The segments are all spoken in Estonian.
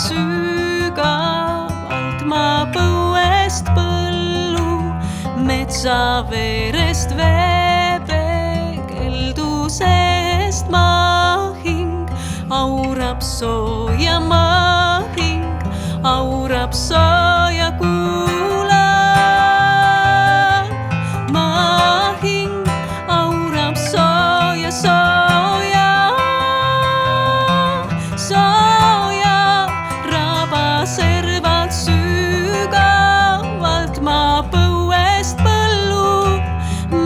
sügavalt ma põuest põllu, metsa verest veepeegeldusest ma hing aurab sooja ma hing aurab sooja kuula ma hing aurab sooja sooja raba servalt sügavalt ma põuest põllu,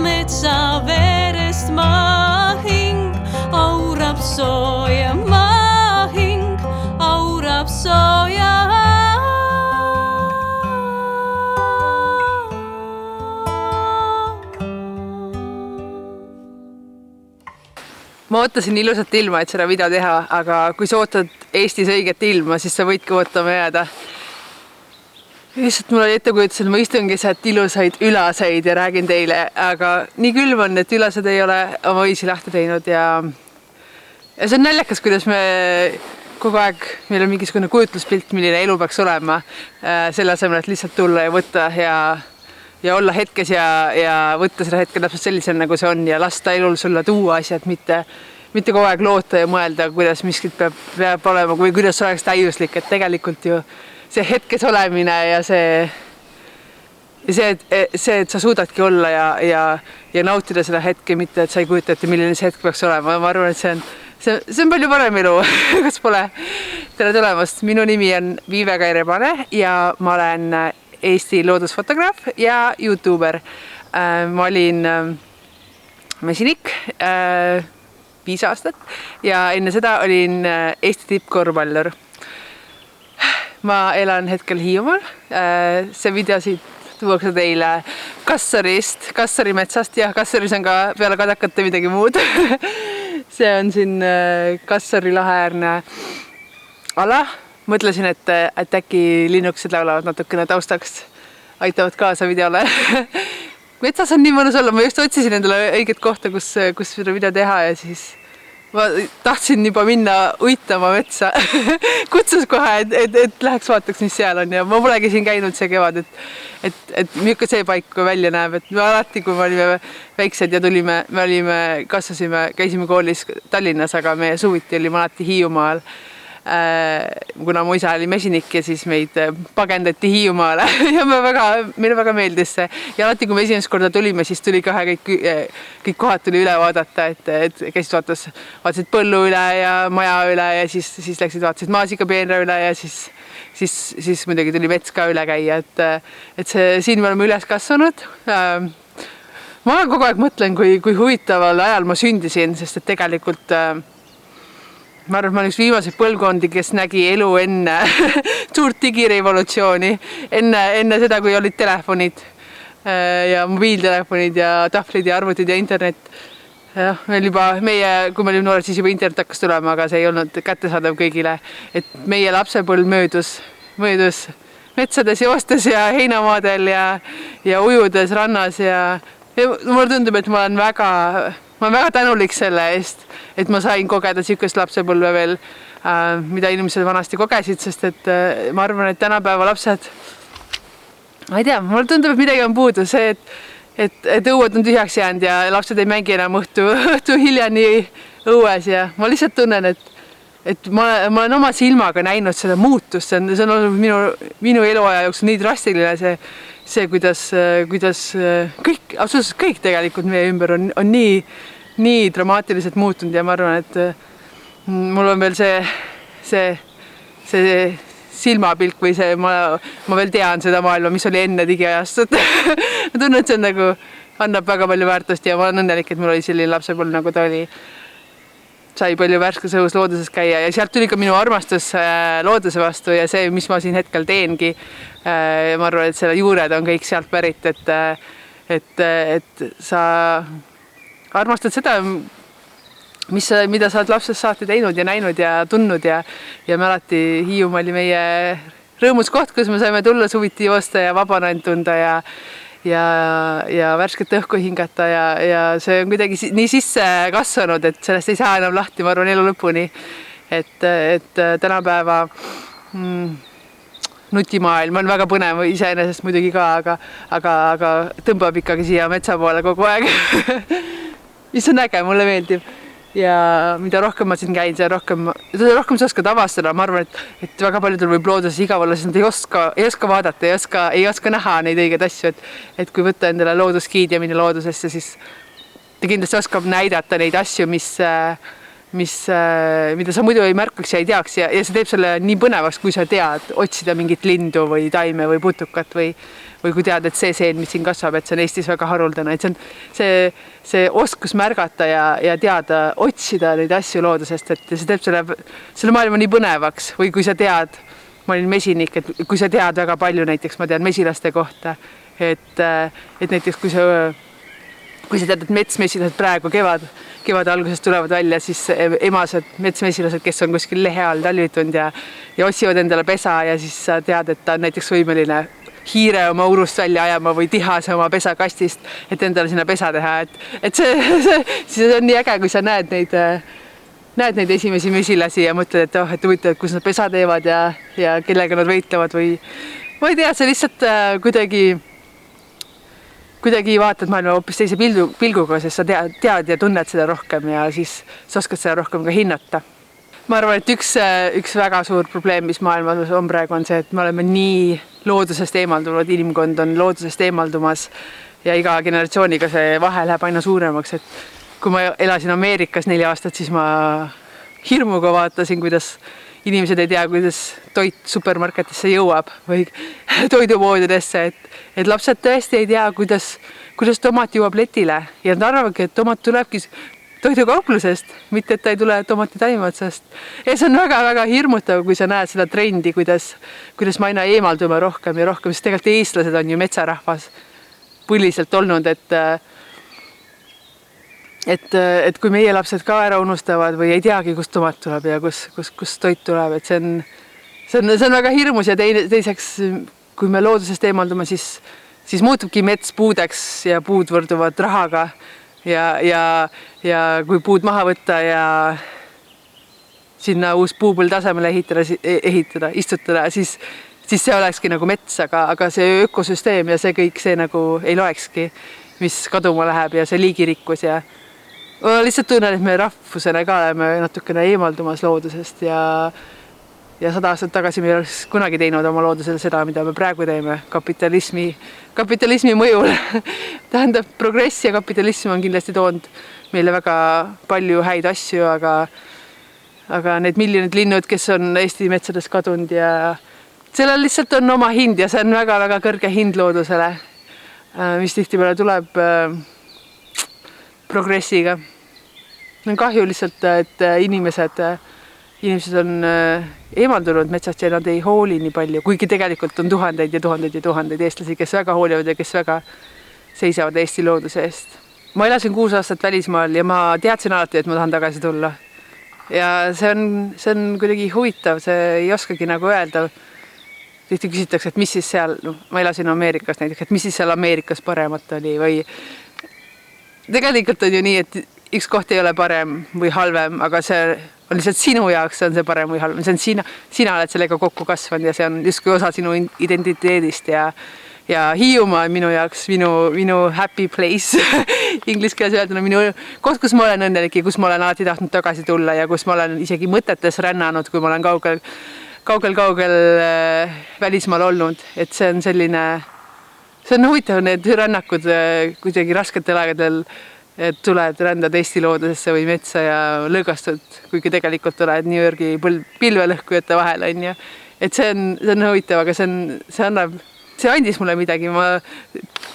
metsa verest ma hing aurab sooja ma hing aurab sooja. Ma ootasin ilusat ilma, et seda video teha, aga kui sa ootad Eestis õiget ilma, siis sa võidki ootama jääda. Lihtsalt mul oli ettekujutus, et ma istungi sealt ilusaid ülaseid ja räägin teile, aga nii külm on, et ülased ei ole oma õisi lahti teinud ja see on naljakas, kuidas me kogu aeg, meil on mingisugune kujutluspilt, milline elu peaks olema, selle asemel, et lihtsalt tulla ja võtta ja olla hetkes ja võtta seda hetke täpselt sellisena, nagu see on ja lasta elul sulle tuua asjad, mitte kogu aeg loota ja mõelda, kuidas miskit peab olema või kuidas oleks täiuslik, et tegelikult ju see hetkes olemine ja see, et sa suudadki olla ja nautida seda hetke, mitte et sa ei kujuta ette, milline see hetk peaks olema. Ma arvan, et see on palju parem elu, kas pole. Tere tulemast. Minu nimi on Viive Kaire-Pane ja ma olen Eesti loodusfotograaf ja YouTuber. Ma olin mesinik 5 aastat ja enne seda olin Eesti tippkorvpallur. Ma elan hetkel Hiiumaal. See video siit tuuakse teile Kassarist, Kassari metsast ja Kassaris on ka peale kadakate midagi muud. See on siin Kassari laheäärne ala. Mõtlesin, et äkki linnukesed laulavad natukene taustaks, aitavad kaasa videole. Metsas on nii mõnus olla, ma just otsisin endale õiget kohta, kus seda video teha ja siis ma tahtsin juba minna uitama metsa. Kutsus kohe, et läheks vaataks, mis seal on ja ma polegi siin käinud see kevad, et milline see paik välja näeb, et me alati, kui me olime väiksed ja kasvasime, käisime koolis Tallinnas, aga meie suviti olime alati Hiiumaal. Kuna mu isa oli mesinik ja siis meid pagendati Hiiumaale ja meile väga meeldis see. Ja alati, kui me esimest korda tulime, siis tuli kohe kõik kohad tuli üle vaadata, et käisid vaatasid põllu üle ja maja üle ja siis läksid vaatasid maasikapeenra üle ja siis muidugi tuli mets ka üle käia, et siin me oleme üles kasvanud. Ma kogu aeg mõtlen, kui huvitaval ajal ma sündisin, sest et tegelikult ma arvan, et ma olen üks viimaseid põlvkondi, kes nägi elu enne suurt digirevolutsiooni, enne seda, kui olid telefonid ja mobiiltelefonid ja tahvlid ja arvutid ja internet. Ja, kui me olime noored, siis juba internet hakkas tulema, aga see ei olnud kättesaadav kõigile. Et meie lapsepõlv möödus metsades joostes ja heinamaadel ja ujudes rannas ja mulle tundub, et ma olen väga tänulik selle eest, et ma sain kogeda sihukest lapsepõlve veel, mida inimesed vanasti kogesid, sest et ma arvan, et tänapäeva lapsed, ma ei tea, mulle tundub, et midagi on puudu, see, et õued on tühjaks jäänud ja lapsed ei mängi enam õhtu hiljani õues ja ma lihtsalt tunnen, et ma olen oma silmaga näinud seda muutust, see on olnud minu eluaja jooksul nii drastiline see, kuidas absoluutselt kõik tegelikult meie ümber on nii dramaatiliselt muutunud ja ma arvan, et mul on veel see silmapilk või see, ma veel tean seda maailma, mis oli enne digiajastut. Ma tunnen, et see nagu annab väga palju väärtust ja ma olen õnnelik, et mul oli selline lapsepõlv, nagu ta oli. Sai palju värskes õhus looduses käia ja sealt tuli ka minu armastus looduse vastu ja see, mis ma siin hetkel teengi. Ma arvan, et selle juured on kõik sealt pärit, et sa armastad seda, mida sa oled lapsest saati teinud ja näinud ja tundnud ja me alati Hiiumaa oli meie rõõmus koht, kus me saime tulla suviti joosta ja vabana end tunda ja värsket õhku hingata ja see on kuidagi nii sisse kasvanud, et sellest ei saa enam lahti, ma arvan, elu lõpuni. Et tänapäeva nutimaailm on väga põnev iseenesest muidugi ka, aga tõmbab ikkagi siia metsa poole kogu aeg. Mis on äge, mulle meeldib. Ja mida rohkem ma siin käin, seda rohkem sa oskad avastada. Ma arvan, et väga paljudel võib looduses igav olla, sest nad ei oska vaadata, ei oska näha neid õigeid asju. Et kui võtta endale looduskiid ja minna loodusesse, siis ta kindlasti oskab näidata neid asju, mida sa muidu ei märkaks ja ei teaks. Ja see teeb selle nii põnevaks, kui sa tead otsida mingit lindu või taime või putukat või kui tead, et see seen, mis siin kasvab, et see on Eestis väga haruldane. Et see oskus märgata ja teada, otsida neid asju loodusest, et see teeb selle maailma nii põnevaks. Või kui sa tead, ma olin mesinik, et kui sa tead väga palju, näiteks ma tean mesilaste kohta, et näiteks kui sa tead, et metsmesilased praegu kevad alguses tulevad välja, siis emased metsmesilased, kes on kuskil lehe all talvitunud ja otsivad endale pesa ja siis sa tead, et ta on näiteks võimeline hiire oma urust välja ajama või tihase oma pesakastist, et endale sinna pesa teha. Et see on nii äge, kui sa näed neid esimesi mesilasi ja mõtled, et huvitav, kus nad pesa teevad ja kellega nad võitlevad või ma ei tea, see lihtsalt kuidagi vaatad maailma hoopis teise pilguga, sest sa tead ja tunned seda rohkem ja siis sa oskad seda rohkem ka hinnata. Ma arvan, et üks väga suur probleem, mis maailmas on praegu, on see, et me oleme nii loodusest eemaldunud, inimkond on loodusest eemaldumas ja iga generatsiooniga see vahe läheb aina suuremaks. Et kui ma elasin Ameerikas 4 aastat, siis ma hirmuga vaatasin, kuidas inimesed ei tea, kuidas toit supermarketisse jõuab või toidupoodidesse, et lapsed tõesti ei tea, kuidas tomat jõuab letile ja nad arvavadki, et tomat tulebki toidukauplusest, mitte et ta ei tule tomati taime otsast. Ja see on väga-väga hirmutav, kui sa näed seda trendi, kuidas me aina eemaldume rohkem ja rohkem, sest tegelikult eestlased on ju metsarahvas põliselt olnud, et kui meie lapsed ka ära unustavad või ei teagi, kust tomat tuleb ja kus toit tuleb, et see on väga hirmus ja teiseks, kui me loodusest eemaldume, siis muutubki mets puudeks ja puud võrduvad rahaga ja kui puud maha võtta ja sinna uus puupõld tasemele istutada, siis see olekski nagu mets, aga see ökosüsteem ja see kõik see nagu ei loekski, mis kaduma läheb ja see liigirikkus ja ma lihtsalt tunnen, et me rahvusena ka oleme natukene eemaldumas loodusest ja 100 aastat tagasi me ei oleks kunagi teinud oma loodusel seda, mida me praegu teeme kapitalismi mõjul. Tähendab, progress ja kapitalism on kindlasti toonud meile väga palju häid asju, aga need miljonid linnud, kes on Eesti metsades kadunud ja sellel lihtsalt on oma hind ja see on väga-väga kõrge hind loodusele, mis tihtipeale tuleb progressiga. On kahju lihtsalt, et inimesed on eemaldunud metsast ja nad ei hooli nii palju, kuigi tegelikult on tuhandeid ja tuhandeid ja tuhandeid eestlasi, kes väga hoolivad ja kes väga seisavad Eesti looduse eest. Ma elasin 6 aastat välismaal ja ma teadsin alati, et ma tahan tagasi tulla. Ja see on kuidagi huvitav, see ei oskagi nagu öelda. Tihti küsitakse, et mis siis seal, ma elasin Ameerikas näiteks, et mis siis seal Ameerikas paremat oli või tegelikult on ju nii, et üks koht ei ole parem või halvem, aga see on lihtsalt sinu jaoks on see parem või halvem. See on sina oled sellega kokku kasvanud ja see on justkui osa sinu identiteedist ja Hiiumaa on minu jaoks minu happy place. Inglis keeles öelduna minu koht, kus ma olen õnnelik ja kus ma olen alati tahtnud tagasi tulla ja kus ma olen isegi mõtetes rännanud, kui ma olen kaugel välismaal olnud. Et see on huvitav, need rännakud kuidagi rasketel aegadel, et tuled, rändad Eesti loodusesse või metsa ja lõõgastud, kuigi tegelikult oled New Yorgi pilvelõhkujate vahel. Et see on huvitav, aga see andis mulle midagi. Ma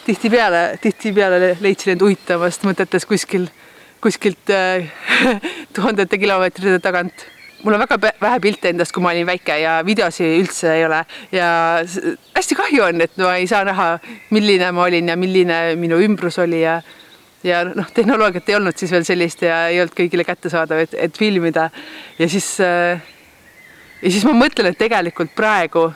tihtipeale leidsin end uitamast mõtetes kuskilt tuhandete kilomeetrite tagant. Mul on väga vähe pilte endast, kui ma olin väike ja videosi üldse ei ole. Ja hästi kahju on, et ma ei saa näha, milline ma olin ja milline minu ümbrus oli ja tehnoloogiat ei olnud siis veel sellist ja ei olnud kõigile kätte saada, et filmida. Ja siis ma mõtlen, et tegelikult praegu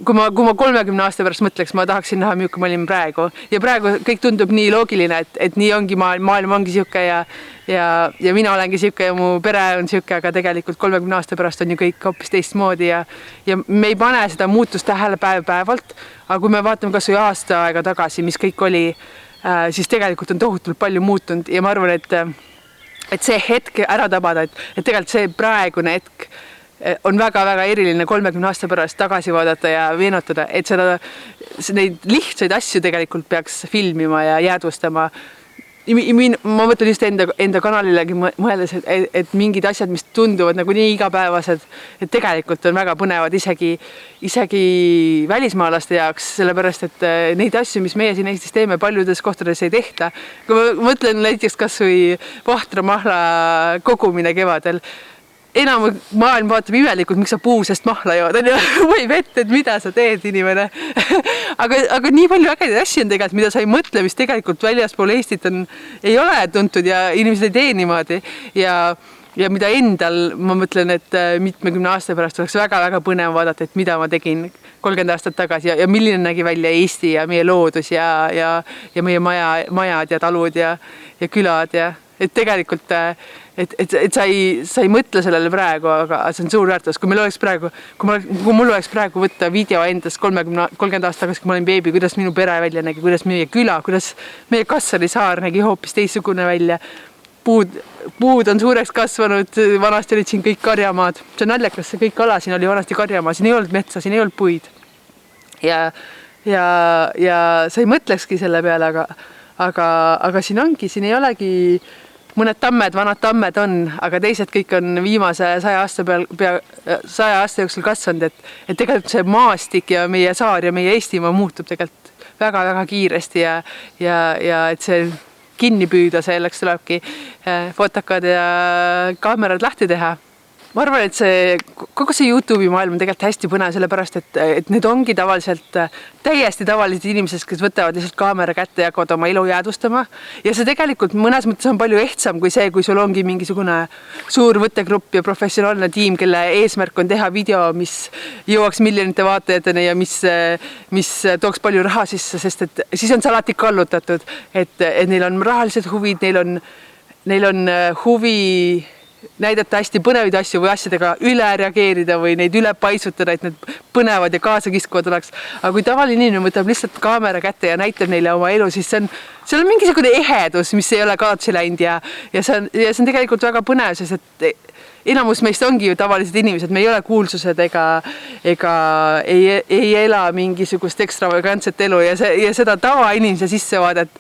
kui ma 30 aasta pärast mõtleks, ma tahaksin näha, milline ma olin praegu. Ja praegu kõik tundub nii loogiline, et nii ongi maailm ongi siuke ja mina olengi siuke ja mu pere on siuke, aga tegelikult 30 aasta pärast on ju kõik hoopis teistmoodi ja me ei pane seda muutust tähele päev-päevalt, aga kui me vaatame kas või aasta aega tagasi, mis kõik oli, siis tegelikult on tohutult palju muutunud ja ma arvan, et see hetk ära tabada, et tegelikult see praegune hetk on väga-väga eriline 30 aasta pärast tagasi vaadata ja meenutada, et neid lihtsaid asju tegelikult peaks filmima ja jäädvustama. Ma mõtlen just enda kanalilegi mõeldes, et mingid asjad, mis tunduvad nagu nii igapäevased, et tegelikult on väga põnevad isegi välismaalaste jaoks, sellepärast, et neid asju, mis meie siin Eestis teeme, paljudes kohtades ei tehta. Kui ma mõtlen näiteks kas või vahtra mahla kogumine kevadel, enam maailm vaatab imelikult, miks sa puusest mahla jood, või vett, et mida sa teed, inimene. aga nii palju ägedaid asju on tegelikult, mida sa ei mõtle, mis tegelikult väljaspool Eestit ei ole tuntud ja inimesed ei tee niimoodi. Ja mida endal, ma mõtlen, et mitmekümne aasta pärast oleks väga-väga põnev vaadata, et mida ma tegin 30 aastat tagasi ja milline nägi välja Eesti ja meie loodus ja meie majad ja talud ja külad ja et tegelikult et sa ei mõtle sellele praegu, aga see on suur väärtus. Kui mul oleks praegu võtta video endast 30 aastat tagasi, kui ma olin beebi, kuidas minu pere välja nägi, kuidas meie küla, kuidas meie Kassari saar nägi hoopis teistsugune välja. Puud on suureks kasvanud, vanasti olid siin kõik karjamaad. See on naljakas, see kõik ala siin oli vanasti karjamaa, siin ei olnud metsa, siin ei olnud puid. Ja sa ei mõtlekski selle peale, aga siin ongi, siin ei olegi mõned vanad tammed on, aga teised kõik on viimase 100 aasta jooksul kasvanud, et tegelikult see maastik ja meie saar ja meie Eestimaa muutub tegelikult väga-väga kiiresti ja et see kinni püüda, selleks tulebki fotokad ja kaamerad lahti teha. Ma arvan, et kogu see YouTube'i maailm on tegelikult hästi põnev, sellepärast, et need ongi tavaliselt täiesti tavalised inimesed, kes võtavad lihtsalt kaamera kätte ja hakkavad oma elu jäädvustama. Ja see tegelikult mõnes mõttes on palju ehtsam kui see, kui sul ongi mingisugune suur võttegrupp ja professionaalne tiim, kelle eesmärk on teha video, mis jõuaks miljonite vaatajateni ja mis tooks palju raha sisse, sest et siis on see alati kallutatud, et neil on rahalised huvid, neil on huvi näidata hästi põnevaid asju või asjadega üle reageerida või neid üle paisutada, et need põnevad ja kaasa kiskuvad oleks. Aga kui tavaline inimene võtab lihtsalt kaamera kätte ja näitab neile oma elu, siis see on mingisugune ehedus, mis ei ole kaotsi läinud ja see on tegelikult väga põnev, sest et enamus meist ongi ju tavalised inimesed, me ei ole kuulsused ega ei ela mingisugust ekstravagantset elu ja seda tavainimese sissevaadet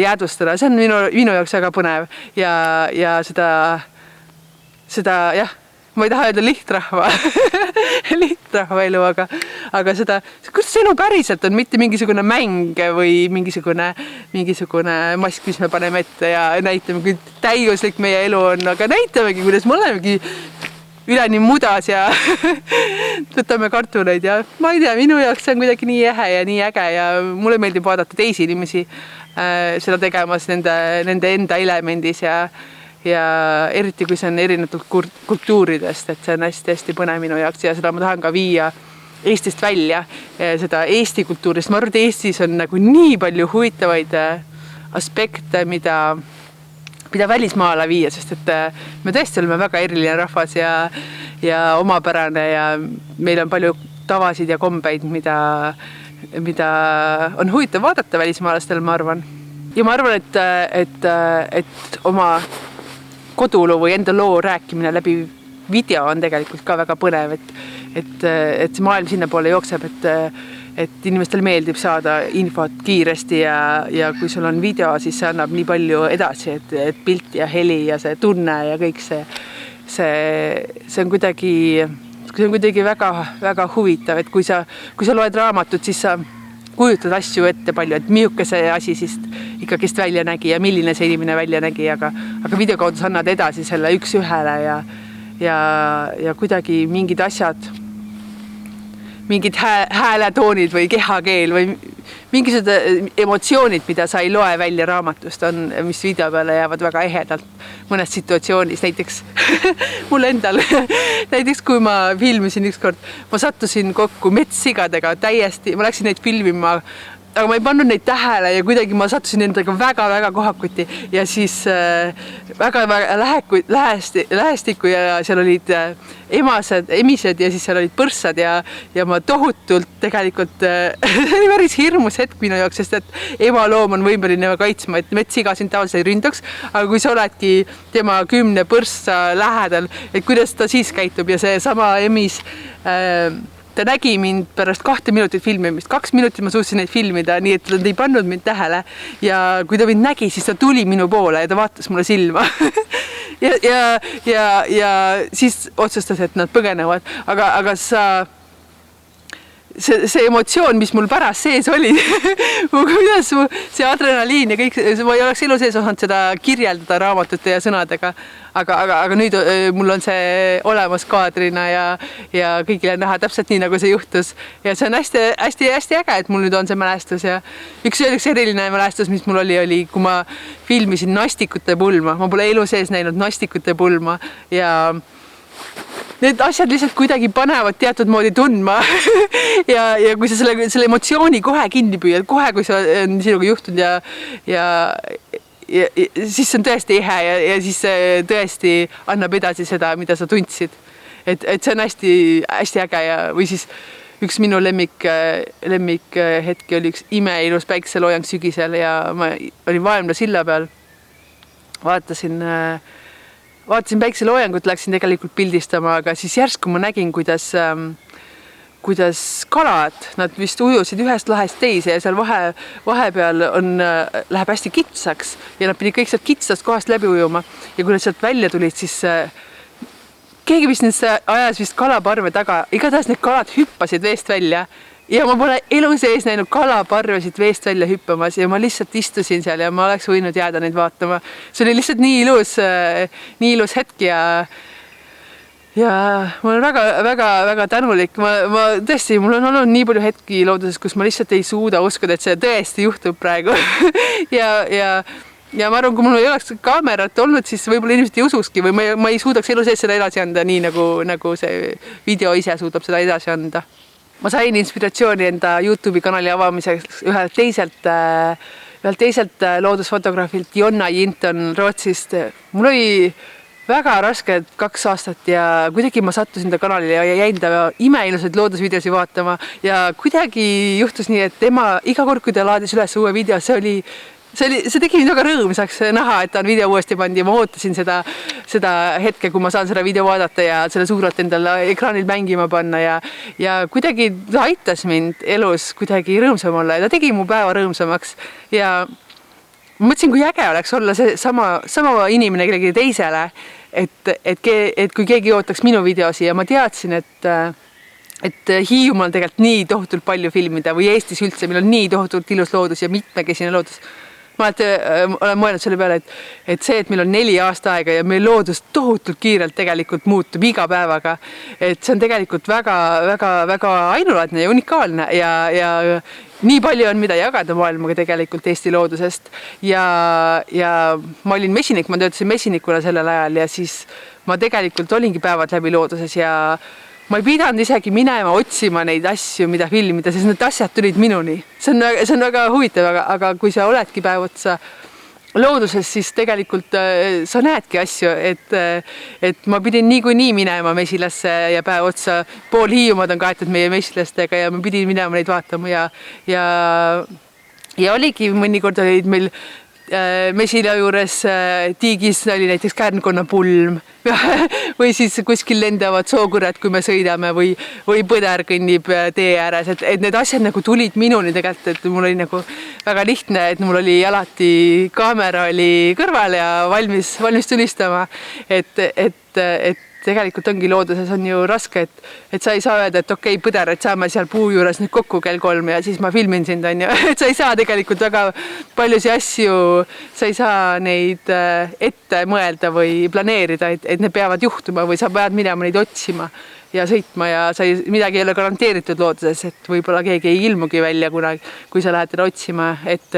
jäädvustada, see on minu jaoks väga põnev ja seda, jah, ma ei taha öelda lihtrahva elu, aga seda, kuidas see elu päriselt on, mitte mingisugune mäng või mingisugune mask, mis me paneme ette ja näitame, kui täiuslik meie elu on, aga näitamegi, kuidas me olemegi üleni mudas ja võtame kartuleid ja ma ei tea, minu jaoks see on kuidagi nii ehe ja nii äge ja mulle meeldib vaadata teisi inimesi seda tegemas nende enda elemendis ja eriti kui see on erinevatud kultuuridest, et see on hästi põnev minu jaoks ja seda ma tahan ka viia Eestist välja, seda Eesti kultuurist. Ma arvan, et Eestis on nagu nii palju huvitavaid aspekte, mida välismaale viia, sest et me tõesti oleme väga eriline rahvas ja omapärane ja meil on palju tavasid ja kombeid, mida on huvitav vaadata välismaalastel, ma arvan. Ja ma arvan, et oma koduloo või enda loo rääkimine läbi video on tegelikult ka väga põnev, et see maailm sinna poole jookseb, et inimestel meeldib saada infot kiiresti ja kui sul on video, siis see annab nii palju edasi, et pilt ja heli ja see tunne ja kõik see on kuidagi väga, väga huvitav, et kui sa loed raamatut, siis sa kujutad asju ette palju, et milline see asi siis ikkagist välja nägi ja milline see inimene välja nägi, aga video kaudu sa annad edasi selle üks ühele ja kuidagi mingid asjad, mingid hääletoonid või kehakeel või mingisugused emotsioonid, mida sa ei loe välja raamatust, on, mis video peale jäävad väga ehedalt mõnes situatsioonis, näiteks mul endal, näiteks kui ma filmisin ükskord, ma sattusin kokku metssigadega täiesti, ma läksin neid filmima, aga ma ei pannud neid tähele ja kuidagi ma sattusin endaga väga-väga kohakuti ja siis väga-väga lähestikku ja seal olid emised ja siis seal olid põrssad ja ma tohutult tegelikult oli päris hirmus hetk minu jaoks, sest et emaloom on võimeline kaitsma, et metssiga sind tavaliselt ei ründaks, aga kui sa oledki tema 10 põrssa lähedal, et kuidas ta siis käitub ja see sama emis ta nägi mind pärast 2 minutit filmimist, 2 minutit ma suutsin neid filmida, nii et ta ei pannud mind tähele ja kui ta mind nägi, siis ta tuli minu poole ja ta vaatas mulle silma ja siis otsustas, et nad põgenevad, aga see emotsioon, mis mul pärast sees oli, kuidas see adrenaliin ja kõik, ma ei oleks elu sees osanud seda kirjeldada raamatute ja sõnadega, aga nüüd mul on see olemas kaadrina ja kõigile näha täpselt nii, nagu see juhtus. Ja see on hästi äge, et mul nüüd on see mälestus ja üks eriline mälestus, mis mul oli, kui ma filmisin nastikute pulma. Ma pole elu sees näinud nastikute pulma ja need asjad lihtsalt kuidagi panevad teatud moodi tundma ja kui sa selle emotsiooni kohe kinni püüad, kohe kui see on sinuga juhtunud ja siis see on tõesti ehe ja siis see tõesti annab edasi seda, mida sa tundsid. Et see on hästi äge ja või siis üks minu lemmik hetki oli üks imeilus päikseloojang sügisel ja ma olin Vaemla silla peal, vaatasin päikseloojangut, läksin tegelikult pildistama, aga siis järsku ma nägin, kuidas kalad, nad vist ujusid ühest lahest teise ja seal vahepeal läheb hästi kitsaks ja nad pidid kõik sealt kitsast kohast läbi ujuma ja kui nad sealt välja tulid, siis keegi vist ajas vist kalaparve taga, igatahes need kalad hüppasid veest välja ja ma pole elu sees näinud kalaparvesid veest välja hüppamas ja ma lihtsalt istusin seal ja ma oleks võinud jääda neid vaatama. See oli lihtsalt nii ilus hetk ja ma olen väga tänulik. Ma tõesti, mul on olnud nii palju hetki looduses, kus ma lihtsalt ei suuda uskuda, et see tõesti juhtub praegu. ja ma arvan, kui mul ei oleks kaamerat olnud, siis võib-olla inimesed ei ususki või ma ei suudaks elu sees seda edasi anda nii, nagu see video ise suudab seda edasi anda. Ma sain inspiratsiooni enda YouTube'i kanali avamiseks ühelt teiselt loodusfotograafilt Jonna Jinton Rootsist. Mul oli väga raske 2 aastat ja kuidagi ma sattusin ta kanalile ja jäin ta imeilusaid loodusvideosi vaatama ja kuidagi juhtus nii, et tema iga kord, kui ta laadis üles uue video, see tegi mind väga rõõmsaks näha, et ta on video uuesti pandi ja ma ootasin seda hetke, kui ma saan seda video vaadata ja selle suurelt endal ekraanil mängima panna ja kuidagi ta aitas mind elus kuidagi rõõmsam olla ja ta tegi mu päeva rõõmsamaks ja ma mõtlesin, kui äge oleks olla see sama inimene kellegi teisele, et kui keegi ootaks minu videosi ja ma teadsin, et Hiiumaal tegelikult nii tohutult palju filmida või Eestis üldse, meil on nii tohutult ilus loodus ja mitmekesine loodus. Ma olen mõelnud selle peale, et see, et meil on 4 aasta aega ja meil loodus tohutult kiirelt tegelikult muutub iga päevaga, et see on tegelikult väga ainulaadne ja unikaalne ja nii palju on, mida jagada maailmaga tegelikult Eesti loodusest ja ma olin mesinik, ma töötasin mesinikuna sellel ajal ja siis ma tegelikult olingi päevad läbi looduses ja ma ei pidanud isegi minema otsima neid asju, mida filmida, sest need asjad tulid minuni. See on väga huvitav, aga kui sa oledki päev otsa looduses, siis tegelikult sa näedki asju, et ma pidin niikuinii minema mesilasse ja päev otsa. Pool Hiiumaad on kaetud meie mesilastega ja ma pidin minema neid vaatama ja oligi mõnikord olid meil mesila juures tiigis oli näiteks kärnkonna pulm või siis kuskil lendavad sookurad, kui me sõidame või põder kõnnib tee ääres, et need asjad nagu tulid minuni tegelikult, et mul oli nagu väga lihtne, et mul oli alati kaamera oli kõrval ja valmis tulistama, et tegelikult ongi looduses on ju raske, et sa ei saa öelda, et okei, põder, et saame seal puu juures nüüd kokku kell 3 ja siis ma filmin sind, on ju. Et sa ei saa tegelikult väga paljusi asju, sa ei saa neid ette mõelda või planeerida, et need peavad juhtuma või sa pead minema neid otsima ja sõitma ja midagi ei ole garanteeritud looduses, et võib-olla keegi ei ilmugi välja kunagi, kui sa lähed teda otsima, et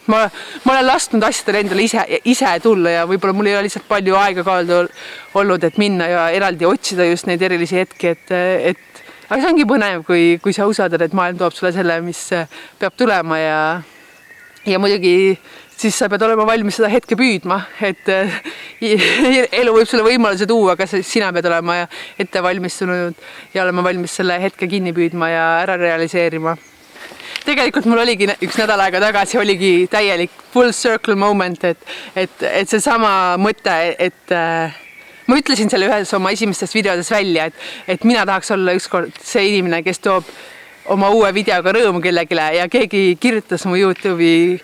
ma olen lasknud asjadele endale ise tulla ja võib-olla mul ei ole lihtsalt palju aega kaalda olnud, et minna ja eraldi otsida just neid erilisi hetki, aga see ongi põnev, kui sa usaldad, et maailm toob sulle selle, mis peab tulema ja muidugi siis sa pead olema valmis seda hetke püüdma, et elu võib sulle võimaluse tuua, aga sina pead olema ette valmistunud ja olema valmis selle hetke kinni püüdma ja ära realiseerima. Tegelikult mul oligi üks nädal aega tagasi oligi täielik full circle moment, et see sama mõte, et ma ütlesin selle ühes oma esimestest videodes välja, et mina tahaks olla ükskord see inimene, kes toob oma uue videoga rõõmu kellegile ja keegi kirjutas mu YouTube'i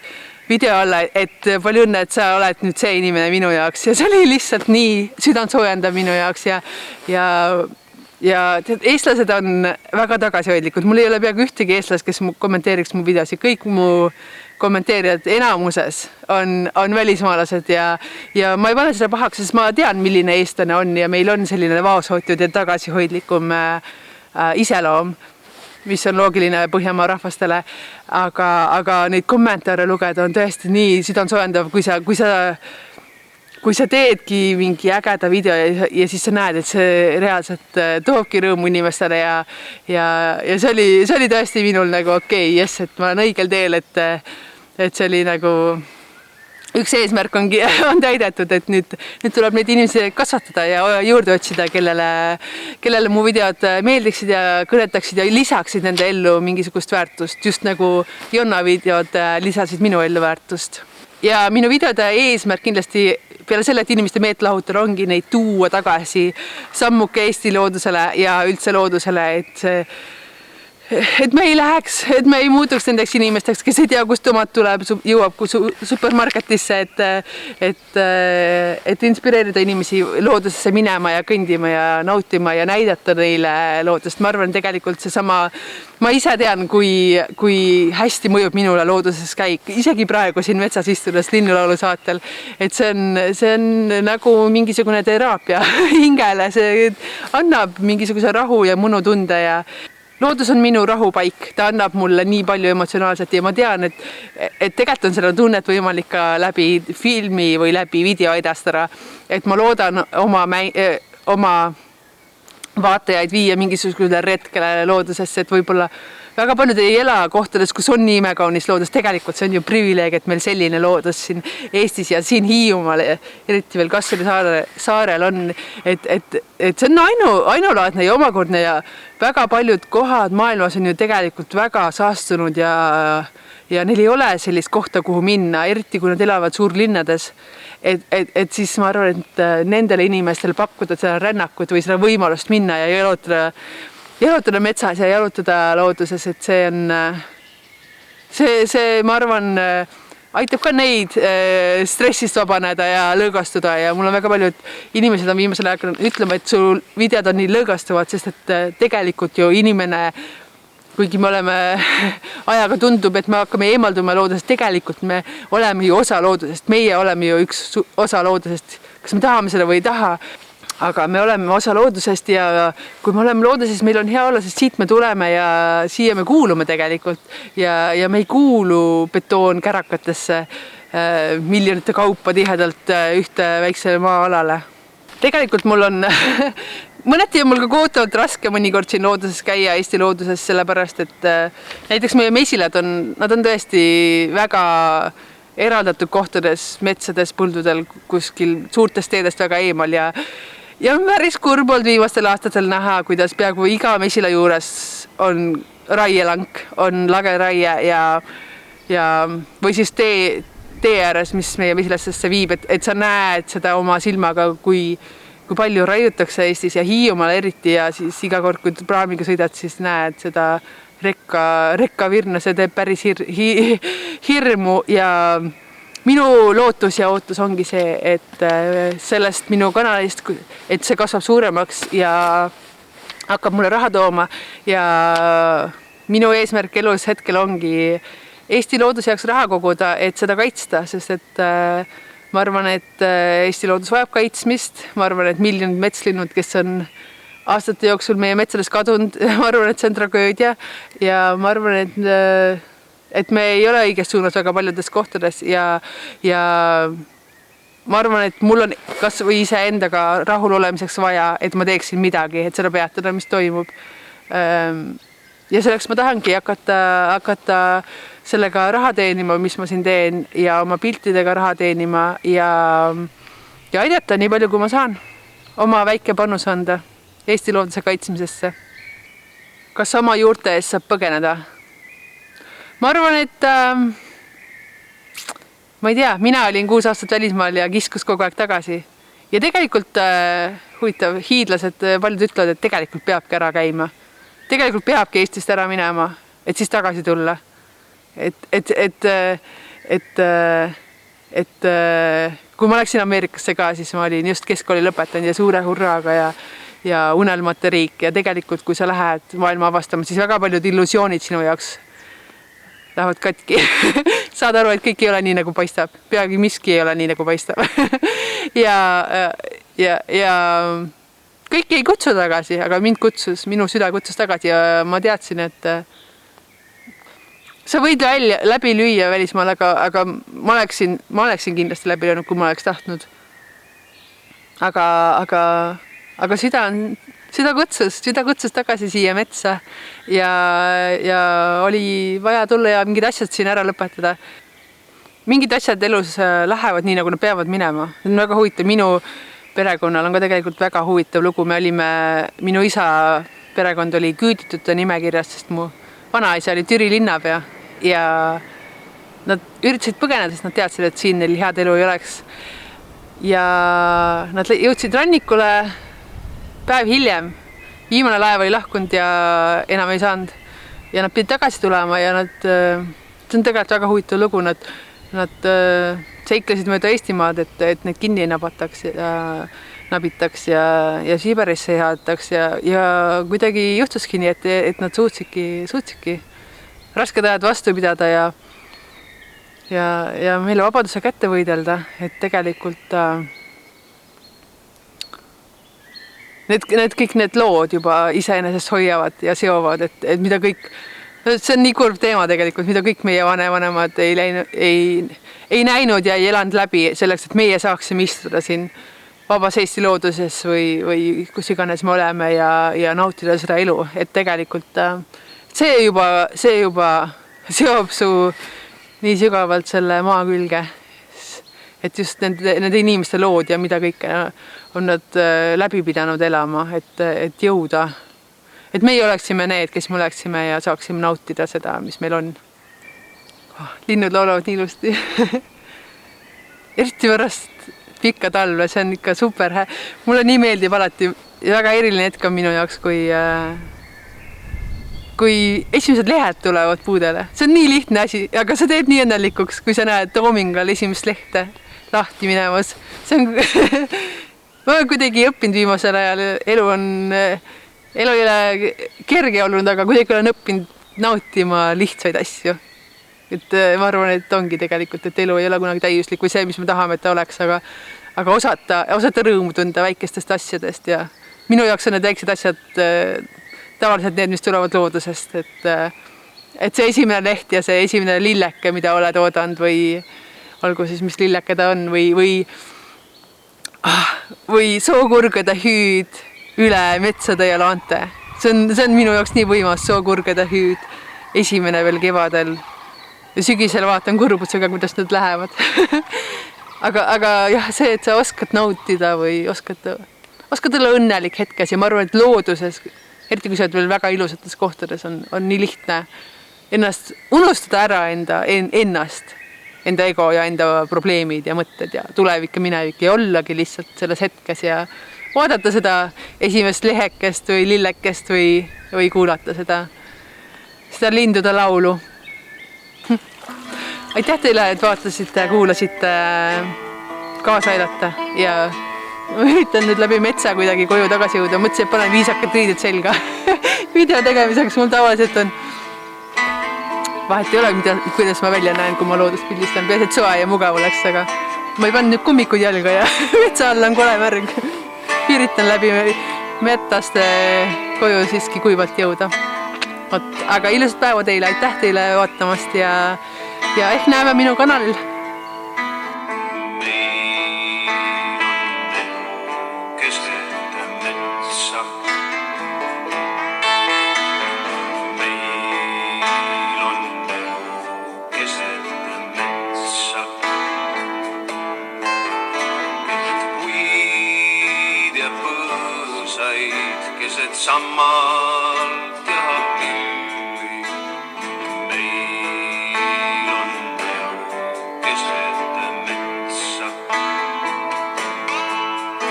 video alla, et palju õnne, et sa oled nüüd see inimene minu jaoks ja see oli lihtsalt nii südantsoojendav minu jaoks ja eestlased on väga tagasihoidlikud. Mul ei ole peaaegu ühtegi eestlast, kes kommenteeriks mu videosi. Kõik mu kommenteerijad enamuses on välismaalased ja ma ei pane seda pahaks, sest ma tean, milline eestlane on ja meil on selline vaoshoitud ja tagasihoidlikum iseloom, mis on loogiline Põhjamaa rahvastele, aga neid kommentaare lugeda on tõesti nii südansoojendav, kui sa teedki mingi ägeda video ja siis sa näed, et see reaalselt toobki rõõmu inimestele ja see oli tõesti minul nagu okei, jess, et ma olen õigel teel, et see oli nagu üks eesmärk on täidetud, et nüüd tuleb neid inimesi kasvatada ja juurde otsida, kellele mu videod meeldiksid ja kõnetaksid ja lisaksid nende ellu mingisugust väärtust, just nagu Jonna videod lisasid minu ellu väärtust. Ja minu videode eesmärk kindlasti peale selle, et inimeste meelt lahutada ongi neid tuua tagasi sammuke Eesti loodusele ja üldse loodusele, et me ei läheks, et me ei muutuks nendeks inimesteks, kes ei tea, kust tomat tuleb, jõuab supermarketisse, et inspireerida inimesi loodusesse minema ja kõndima ja nautima ja näidata neile loodust. Ma arvan, tegelikult ma ise tean, kui hästi mõjub minule looduses käik, isegi praegu siin metsas istudes linnulaulu saatel, et see on nagu mingisugune teraapia hingele, see annab mingisuguse rahu ja mõnutunde ja loodus on minu rahupaik, ta annab mulle nii palju emotsionaalselt ja ma tean, et tegelikult on seda tunnet võimalik ka läbi filmi või läbi video edastada, et ma loodan oma vaatajaid viia mingisugusele retkele loodusesse, et võib-olla väga paljud ei ela kohtades, kus on nii imekaunis loodus. Tegelikult see on ju privileeg, et meil selline loodus siin Eestis ja siin Hiiumaal, eriti veel Kasseli saarel on, et see on ainulaadne ja omakordne ja väga paljud kohad maailmas on ju tegelikult väga saastunud ja neil ei ole sellist kohta, kuhu minna, eriti kui nad elavad suurlinnades. Et siis ma arvan, et nendele inimestele pakkuda seda rännakut või seda võimalust minna ja jalutada metsas ja jalutada looduses, et see on, ma arvan, aitab ka neid stressist vabaneda ja lõõgastuda ja mul on väga paljud inimesed on viimasel ajal ütlema, et sul videod on nii lõõgastuvad, sest et tegelikult ju inimene, kuigi me oleme ajaga tundub, et me hakkame eemalduma loodusest, tegelikult me oleme ju osa loodusest, meie oleme ju üks osa loodusest, kas me tahame seda või ei taha, aga me oleme osa loodusest ja kui me oleme loodusest, meil on hea olla, sest siit me tuleme ja siia me kuulume tegelikult ja me ei kuulu betoonkärakatesse miljonite kaupa tihedalt ühte väiksele maa-alale. Tegelikult mul on mõneti on mul ka kohutavalt raske mõnikord siin looduses käia, Eesti looduses, sellepärast, et näiteks meie mesilad nad on tõesti väga eraldatud kohtades, metsades, põldudel, kuskil suurtest teedest väga eemal ja on päris kurb olnud viimastel aastatel näha, kuidas peaaegu iga mesila juures on raielank, on lageraie või siis tee ääres, mis meie mesilastesse viib, et sa näed seda oma silmaga, kui palju raiutakse Eestis ja Hiiumaal eriti ja siis iga kord, kui praamiga sõidad, siis näed seda rekka virna, see teeb päris hirmu ja minu lootus ja ootus ongi see, et sellest minu kanalist, et see kasvab suuremaks ja hakkab mulle raha tooma ja minu eesmärk elus hetkel ongi Eesti looduse jaoks raha koguda, et seda kaitsta, sest et ma arvan, et Eesti loodus vajab kaitsmist. Ma arvan, et miljonid metslinnud, kes on aastate jooksul meie metsades kadunud, ma arvan, et see on tragöödia ja ma arvan, et me ei ole õiges suunas väga paljudes kohtades ja ma arvan, et mul on kas või ise endaga rahul olemiseks vaja, et ma teeksin midagi, et seda peatada, mis toimub. Ja selleks ma tahangi hakata sellega raha teenima, mis ma siin teen ja oma piltidega raha teenima ja aidata nii palju, kui ma saan oma väike panus anda Eesti looduse kaitsmisesse. Kas oma juurte ees saab põgeneda? Ma arvan, et ma ei tea, mina olin 6 aastat välismaal ja kiskus kogu aeg tagasi. Ja tegelikult huvitav, hiidlased paljud ütlevad, et tegelikult peabki ära käima. Tegelikult peabki Eestist ära minema, et siis tagasi tulla. Et kui ma läksin Ameerikasse ka, siis ma olin just keskkooli lõpetanud ja suure hurraaga ja unelmate riik. Ja tegelikult, kui sa lähed maailma avastama, siis väga paljud illusioonid sinu jaoks lähevad katki. Saad aru, et kõik ei ole nii, nagu paistab. Peagi miski ei ole nii, nagu paistab. ja kõik ei kutsu tagasi, aga minu süda kutsus tagasi ja ma teadsin, et sa võid läbi lüüa välismaal, aga ma oleksin kindlasti läbi löönud, kui ma oleks tahtnud. Aga süda kutsus tagasi siia metsa ja oli vaja tulla ja mingid asjad siin ära lõpetada. Mingid asjad elus lähevad nii, nagu nad peavad minema. See on väga huvitav. Minu perekonnal on ka tegelikult väga huvitav lugu. Minu isa perekond oli küüditute nimekirjas, sest mu vanaisa oli Türi linnapea ja nad üritasid põgeneda, sest nad teadsid, et siin neil head elu ei oleks. Ja nad jõudsid rannikule päev hiljem. Viimane laev oli lahkunud ja enam ei saanud. Ja nad pidid tagasi tulema ja see on tegelikult väga huvitav lugu. Nad seiklesid mööda Eestimaad, et neid kinni nabitaks ja Siberisse jaataks ja kuidagi juhtuski nii, et nad suutsidki rasked ajad vastu pidada ja meile vabaduse kätte võidelda, et tegelikult kõik need lood juba iseenesest hoiavad ja seovad, et mida kõik, see on nii kurb teema tegelikult, mida kõik meie vanemad ei näinud ja ei elanud läbi selleks, et meie saaksime istuda siin vabas Eesti looduses või kus iganes me oleme ja nautida seda elu. Et tegelikult see juba seob su nii sügavalt selle maa külge, et just nende inimeste lood ja mida kõike on nad läbi pidanud elama, et jõuda. Et meie oleksime need, kes me oleksime ja saaksime nautida seda, mis meil on. Linnud laulavad nii ilusti. Eriti pärast pikka talve, see on ikka super. Mulle nii meeldib alati, väga eriline hetk on minu jaoks, kui esimesed lehed tulevad puudele. See on nii lihtne asi, aga sa teed nii õnnelikuks, kui sa näed Toomingal esimest lehte lahti minemas. See on ma olen kuidagi õppinud viimasel ajal, elu ei ole kerge olnud, aga kuidagi olen õppinud nautima lihtsaid asju. Et ma arvan, et ongi tegelikult, et elu ei ole kunagi täiuslik või see, mis me tahame, et ta oleks, aga osata rõõmu tunda väikestest asjadest ja minu jaoks on need väiksed asjad tavaliselt need, mis tulevad loodusest, et see esimene leht ja see esimene lilleke, mida oled oodanud või olgu siis, mis lilleke ta on või sookurgede hüüd üle metsade ja laante. See on minu jaoks nii võimas, sookurgede hüüd, esimene veel kevadel. Ja sügisel vaatan kurbusega, kuidas nad lähevad. aga jah, see, et sa oskad nautida või oskad olla õnnelik hetkes ja ma arvan, et looduses, eriti kui sa oled veel väga ilusates kohtades, on nii lihtne unustada ära ennast, enda ego ja enda probleemid ja mõtted ja tulevik ja minevik ja ollagi lihtsalt selles hetkes ja vaadata seda esimest lehekest või lillekest või kuulata seda lindude laulu. aitäh teile, et vaatasite, kuulasite, kaasa aidata ja ma üritan nüüd läbi metsa kuidagi koju tagasi jõuda. Mõtlesin, et panen viisakad riided selga video tegemiseks. Mul tavaliselt on vahet ei ole, kuidas ma välja näen, kui ma loodust pildistan. Peaasi, et soe ja mugav oleks, aga ma ei pannud nüüd kummikud jalga ja metsa all on kole märg. Üritan läbi metast koju siiski kuivalt jõuda. Aga ilusat päeva teile, aitäh teile vaatamast ja ehk näeme minu kanalil. Keset sammalt ja pilvi. Meil on keset metsa.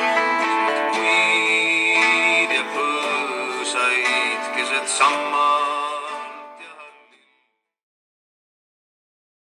Keset puid ja põõsaid, keset sammalt